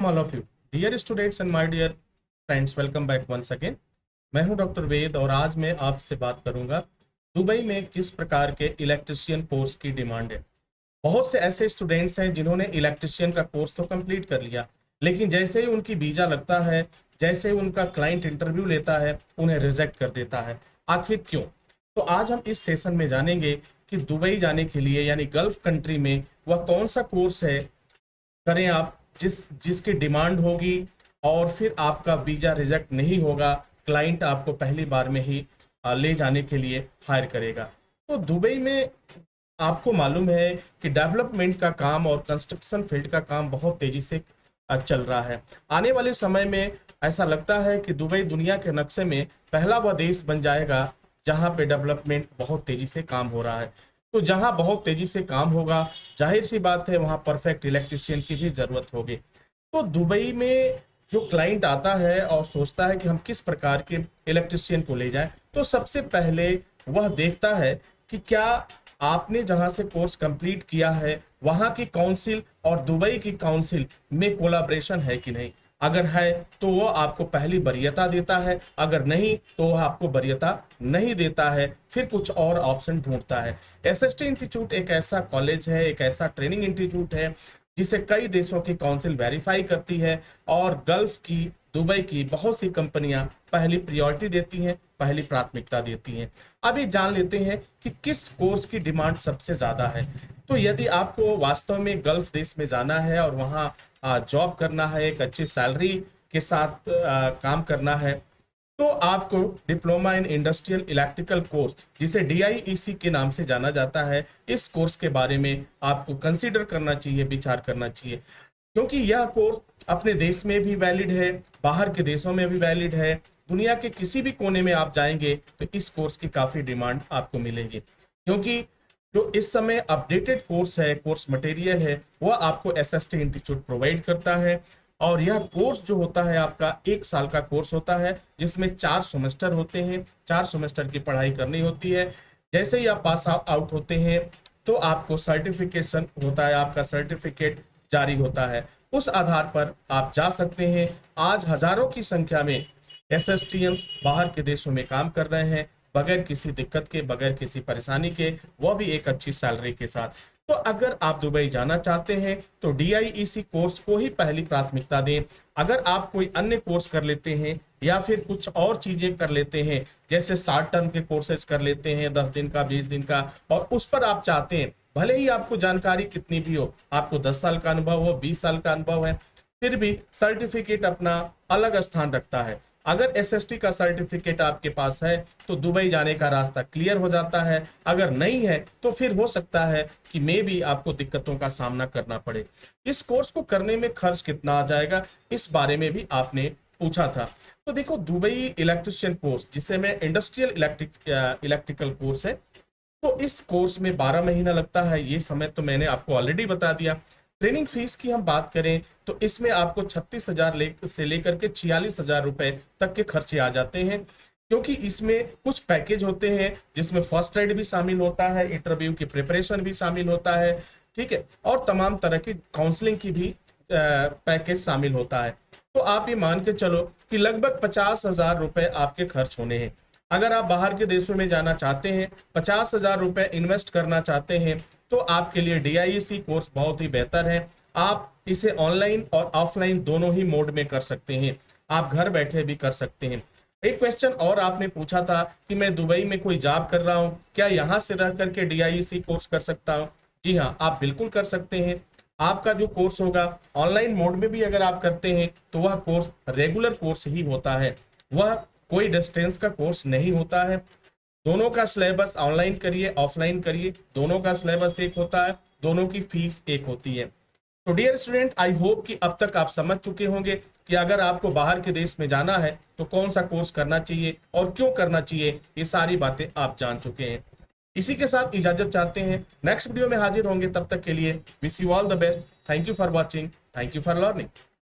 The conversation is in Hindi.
all of you, dear students and my dear friends, welcome back once again। मैं हूं डॉक्टर वेद और आज मैं आपसे बात करूंगा दुबई में किस प्रकार के इलेक्ट्रिशियन कोर्स की डिमांड है। बहुत से ऐसे स्टूडेंट्स हैं जिन्होंने इलेक्ट्रिशियन का कोर्स तो कंप्लीट कर लिया, लेकिन जैसे ही उनकी वीजा लगता है, जैसे ही उनका क्लाइंट इंटरव्यू लेता है, उन्हें रिजेक्ट कर देता है। आखिर क्यों? तो आज हम इस सेशन में जानेंगे कि दुबई जाने के लिए यानी गल्फ कंट्री में वह कौन सा कोर्स है करें आप जिसकी डिमांड होगी और फिर आपका वीजा रिजेक्ट नहीं होगा, क्लाइंट आपको पहली बार में ही ले जाने के लिए हायर करेगा। तो दुबई में आपको मालूम है कि डेवलपमेंट का काम और कंस्ट्रक्शन फील्ड का काम बहुत तेजी से चल रहा है। आने वाले समय में ऐसा लगता है कि दुबई दुनिया के नक्शे में पहला वह देश बन जाएगा जहां पे डेवलपमेंट बहुत तेजी से काम हो रहा है। तो जहां बहुत तेजी से काम होगा, जाहिर सी बात है वहां परफेक्ट इलेक्ट्रिशियन की भी जरूरत होगी। तो दुबई में जो क्लाइंट आता है और सोचता है कि हम किस प्रकार के इलेक्ट्रिशियन को ले जाएं, तो सबसे पहले वह देखता है कि क्या आपने जहां से कोर्स कंप्लीट किया है वहां की काउंसिल और दुबई की काउंसिल में कोलैबोरेशन है कि नहीं। अगर है तो वो आपको पहली वरीयता देता है, अगर नहीं तो वह आपको वरीयता नहीं देता है, फिर कुछ और ऑप्शन ढूंढता है। एसएसटी इंस्टीट्यूट एक ऐसा कॉलेज है, एक ऐसा ट्रेनिंग इंस्टीट्यूट है जिसे कई देशों की काउंसिल वेरीफाई करती है और गल्फ की, दुबई की बहुत सी कंपनियां पहली प्रायोरिटी देती हैं, पहली प्राथमिकता देती हैं। अभी जान लेते हैं कि किस कोर्स की डिमांड सबसे ज्यादा है। तो यदि आपको वास्तव में गल्फ देश में जाना है और वहां जॉब करना है, एक अच्छी सैलरी के साथ काम करना है, तो आपको diploma in industrial electrical course, जिसे DIEC के नाम से जाना जाता है, इस कोर्स के बारे में आपको कंसीडर करना चाहिए, विचार करना चाहिए, क्योंकि यह कोर्स अपने देश में भी वैलिड है, बाहर के देशों में भी वैलिड है। दुनिया के किसी भी कोने में आप जाएंगे तो इस कोर्स की काफी डिमांड आपको मिलेगी, क्योंकि जो इस समय अपडेटेड कोर्स है, कोर्स मटेरियल है, वह आपको SST इंस्टीट्यूट प्रोवाइड करता है। और यह कोर्स जो होता है आपका 1 साल का कोर्स होता है, जिसमें 4 सेमेस्टर होते हैं, 4 सेमेस्टर की पढ़ाई करनी होती है। जैसे ही आप पास आउट होते हैं तो आपको सर्टिफिकेशन होता है, आपका सर्टिफिकेट जारी होता है, उस आधार पर आप जा सकते हैं। आज हजारों की संख्या में SSTians बाहर के देशों में काम कर रहे हैं, बगैर किसी दिक्कत के, बगैर किसी परेशानी के, वो भी एक अच्छी सैलरी के साथ। तो अगर आप दुबई जाना चाहते हैं तो DIEC कोर्स को ही पहली प्राथमिकता दें। अगर आप कोई अन्य कोर्स कर लेते हैं या फिर कुछ और चीजें कर लेते हैं, जैसे शॉर्ट टर्म के कोर्सेज कर लेते हैं 10 दिन का, 20 दिन का, और उस पर आप चाहते हैं, भले ही आपको जानकारी कितनी भी हो, आपको 10 साल का अनुभव हो, 20 साल का अनुभव है, फिर भी सर्टिफिकेट अपना अलग स्थान रखता है। अगर SST का सर्टिफिकेट आपके पास है तो दुबई जाने का रास्ता क्लियर हो जाता है, अगर नहीं है तो फिर हो सकता है कि मे भी आपको दिक्कतों का सामना करना पड़े। इस कोर्स को करने में खर्च कितना आ जाएगा, इस बारे में भी आपने पूछा था। तो देखो, दुबई इलेक्ट्रिशियन कोर्स, जिसे मैं इंडस्ट्रियल इलेक्ट्रिकल कोर्स है, तो इस कोर्स में 12 महीना लगता है। ये समय तो मैंने आपको ऑलरेडी बता दिया। ट्रेनिंग फीस की हम बात करें तो इसमें आपको 36,000 से लेकर के 46,000 रुपए तक के खर्चे आ जाते हैं, क्योंकि इसमें कुछ पैकेज होते हैं जिसमें फर्स्ट एड भी शामिल होता है, इंटरव्यू की प्रिपरेशन भी शामिल होता है, ठीक है, और तमाम तरह की काउंसलिंग की भी पैकेज शामिल होता है। तो आप ये मान के चलो कि लगभग 50,000 रुपए आपके खर्च होने हैं। अगर आप बाहर के देशों में जाना चाहते हैं, 50,000 रुपए इन्वेस्ट करना चाहते हैं, तो आपके लिए DIEC कोर्स बहुत ही बेहतर है। आप इसे ऑनलाइन और ऑफलाइन दोनों ही मोड में कर सकते हैं, आप घर बैठे भी कर सकते हैं। एक क्वेश्चन और आपने पूछा था कि मैं दुबई में कोई जॉब कर रहा हूं, क्या यहां से रह करके DIEC कोर्स कर सकता हूं? जी हाँ, आप बिल्कुल कर सकते हैं। आपका जो कोर्स होगा ऑनलाइन मोड में भी अगर आप करते हैं तो वह कोर्स रेगुलर कोर्स ही होता है, वह कोई डिस्टेंस का कोर्स नहीं होता है। दोनों का सिलेबस, ऑनलाइन करिए ऑफलाइन करिए, दोनों का सिलेबस एक होता है, दोनों की फीस एक होती है। तो डियर स्टूडेंट, आई होप कि अब तक आप समझ चुके होंगे कि अगर आपको बाहर के देश में जाना है तो कौन सा कोर्स करना चाहिए और क्यों करना चाहिए, ये सारी बातें आप जान चुके हैं। इसी के साथ इजाजत चाहते हैं, नेक्स्ट वीडियो में हाजिर होंगे, तब तक के लिए wish you all the best. Thank you for watching, thank you for learning.